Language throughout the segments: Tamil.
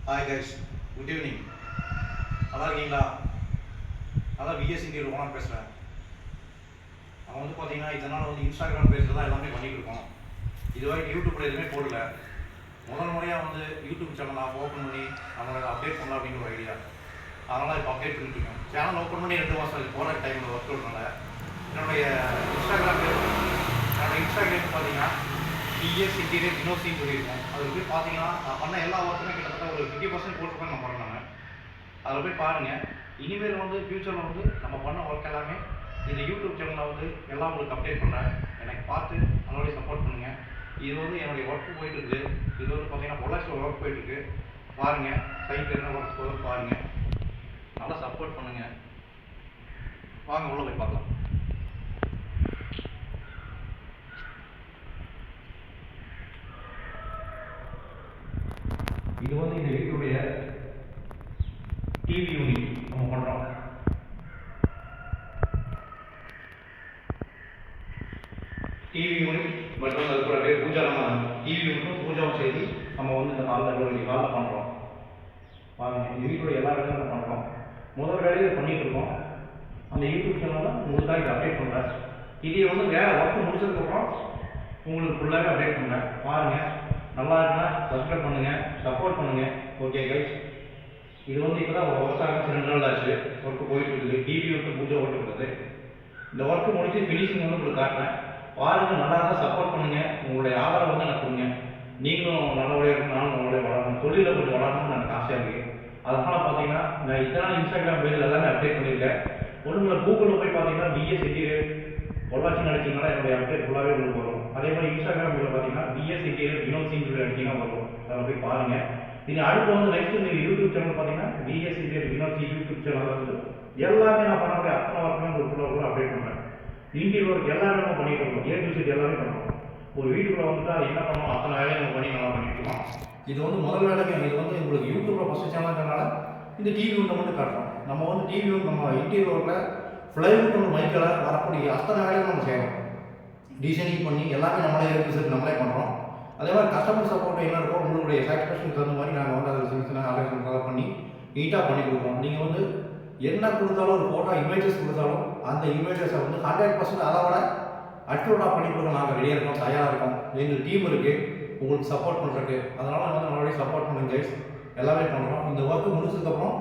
Hi guys, good evening. நல்லா இருக்கீங்களா? அதான் விஎஸ் இந்தியில் ஓனர் பேசுகிறேன். நம்ம வந்து பார்த்தீங்கன்னா இதனால் வந்து இன்ஸ்டாகிராம் பேஜில் தான் எல்லாமே பண்ணிகிட்டு இருக்கோம். இது வரைக்கும் யூடியூப்பில் எதுவுமே போடல. முதல் முறையாக வந்து யூடியூப் சேனல் நான் ஓப்பன் பண்ணி நம்மளோட அப்டேட் பண்ணலாம் அப்படிங்கிற ஒரு ஐடியா. அதனால் இப்போ அப்டேட் பண்ணிட்டு இருக்கேன். சேனல் ஓப்பன் பண்ணி 2 மாதம் போகிற டைமில் ஒர்க் அவுட்னால என்னுடைய இன்ஸ்டாகிராம் பார்த்தீங்கன்னா பிஎஸ் இன்டீரியர் வினோசின்னு சொல்லியிருக்கோம். அதில் போய் பார்த்தீங்கன்னா நான் பண்ண எல்லா ஒர்க்குமே கிட்டத்தட்ட ஒரு 50% போட்டு நான் பண்ணேன். அதில் போய் பாருங்கள். இனிமேல் வந்து ஃப்யூச்சரில் வந்து நம்ம பண்ண ஒர்க் எல்லாமே இந்த யூடியூப் சேனலில் வந்து எல்லாம் உங்களுக்கு அப்டேட் பண்ணுறேன். எனக்கு பார்த்து அதோடய சப்போர்ட் பண்ணுங்கள். இது வந்து என்னுடைய ஒர்க்கு போயிட்டுருக்குது. இது வந்து பார்த்தீங்கன்னா பொள்ளாச்சியில் ஒர்க் போயிட்டுருக்கு. பாருங்கள், சைட்டில் என்ன ஒர்க் போகுது பாருங்கள். நல்லா சப்போர்ட் பண்ணுங்கள். வாங்க உள்ள போய் பார்க்கலாம். இது வந்து இந்த வீட்டுடைய டிவி யூனிட் நம்ம பண்ணுறோம். டிவி யூனிட் மற்றும் அது கூட பூஜா நம்ம டிவி யூனிட்டும் பூஜாவும் செய்து நம்ம வந்து இந்த காலில் பண்ணுறோம். பாருங்கள், இந்த வீட்டுடைய எல்லா வேலையும் நம்ம பண்ணுறோம். முதல் வேலையை பண்ணிகிட்டு இருக்கோம். அந்த யூடியூப் சேனலில் உங்களுக்காக இதை அப்டேட் பண்ணுறேன். இதை வந்து வேறு ஒர்க்கு முடிச்சதுக்கப்புறம் உங்களுக்கு ஃபுல்லாகவே அப்டேட் பண்ணுறேன். பாருங்கள், நல்லா இருக்குன்னா சப்ஸ்கிரைப் பண்ணுங்கள், சப்போர்ட் பண்ணுங்கள். ஓகே கைஸ், இது வந்து இப்போ தான் ஒர்க் ஆரம்பிச்சு 2 நாள் ஆச்சு. ஒர்க்கு போயிட்டு இருக்குது. டிவி ஒர்க்கு பூஜை ஓட்டுறது. இந்த ஒர்க்கு முடிச்சு ஃபினிஷிங் வந்து உங்களுக்கு காட்டுறேன். பாருங்கள், நல்லா இருந்தால் சப்போர்ட் பண்ணுங்கள். உங்களுடைய ஆதரவு வந்து எனக்கு கொடுங்க. நீங்களும் நல்லபடியாக இருக்கணும், நானும் நல்லபடியாக வளரணும். தொழிலில் கொஞ்சம் வளரணும்னு எனக்கு ஆசையாக இருக்குது. அதனால் பார்த்தீங்கன்னா நான் இத்தனை இன்ஸ்டாகிராம் பேஜில் எல்லாமே அப்டேட் பண்ணியிருக்கேன். ஒன்றும் கூகுளில் போய் பார்த்தீங்கன்னா பிஎஸ் இன்டீரியர் பொள்ளாச்சி அடிச்சிங்கன்னா என்னுடைய அப்டேட் ஃபுல்லாகவே உங்களுக்கு வரும். அதே மாதிரி இன்ஸ்டாகிராம் பேஜில் பார்த்தீங்கன்னா பிஎஸ் இன்டீரியர் வினோசின்னு சொல்லி அடிச்சிங்கன்னா வரும். அதை போய் பாருங்கள். நீங்கள் அடுத்து வந்து நெக்ஸ்ட் நீங்கள் யூடியூப் சேனல் பார்த்தீங்கன்னா பிஎஸ் இன்டீரியர் வினோசி யூடியூப் சேனல் வந்து எல்லாமே நான் பண்ணக்கூடிய அத்தனை ஒர்க்குமே உங்களுக்கு ஃபுல்லாக அப்டேட் பண்ணுறேன். இன்டீரியர் ஒர்க் எல்லாமே நம்ம பண்ணிட்டு இருக்கோம். ஏ டு Z எல்லாமே பண்ணுறோம். ஒரு வீட்டுக்குள்ளே வந்துட்டு அது என்ன பண்ணணும் அத்தனை வேலையை நம்ம பண்ணி நல்லா பண்ணிட்டு இருக்கோம். இது வந்து முதல் வேலைக்கு இது வந்து உங்களுக்கு யூடியூப்பில் ஃபஸ்ட்டு சேனல்னால இந்த டிவி ஒன்று மட்டும் காட்டுறோம். நம்ம வந்து டிவி ஒன்று நம்ம இன்டீரியர் ஒர்க்கில் ஃப்ளைவுட் ஒன்று மைக்கில் வரக்கூடிய அத்தனை வேலையும் நம்ம செய்யணும். டிசைனிங் பண்ணி எல்லாமே நம்மளே ஏ டு Z நம்மளே பண்ணுறோம். அதே மாதிரி கஸ்டமர் சப்போர்ட் என்ன இருக்கோ உங்களுடைய சாட்டிஸ்ஃபேக்ஷனுக்கு தகுந்த மாதிரி நாங்கள் வந்து அதில் சின்ன ஆலோசனை பண்ணி நீட்டாக பண்ணி கொடுப்போம். நீங்கள் வந்து என்ன கொடுத்தாலும் ஒரு ஃபோட்டோ இமேஜஸ் கொடுத்தாலும் அந்த இமேஜஸை வந்து 100% அதை விட அக்யூரேட்டாக பண்ணி கொடுக்க நாங்கள் ரெடியாக இருக்கோம், தயாராக இருக்கோம். எங்கள் டீம் இருக்குது உங்களுக்கு சப்போர்ட் பண்ணுறதுக்கு. அதனால் வந்து நம்மளுடைய சப்போர்ட் பண்ணுங்க கைஸ். எல்லாமே பண்ணுறோம். இந்த ஒர்க்கு முடிச்சதுக்கப்புறம்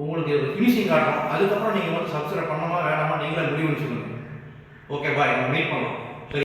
உங்களுக்கு ஃபினிஷிங் காட்டுறோம். அதுக்கப்புறம் நீங்கள் வந்து சப்ஸ்கிரைப் பண்ணணுமா வேணாமா நீங்களே முடிவு சொல்லுங்கள். ஓகே பாய், நம்ம மீட் பண்ணலாம்.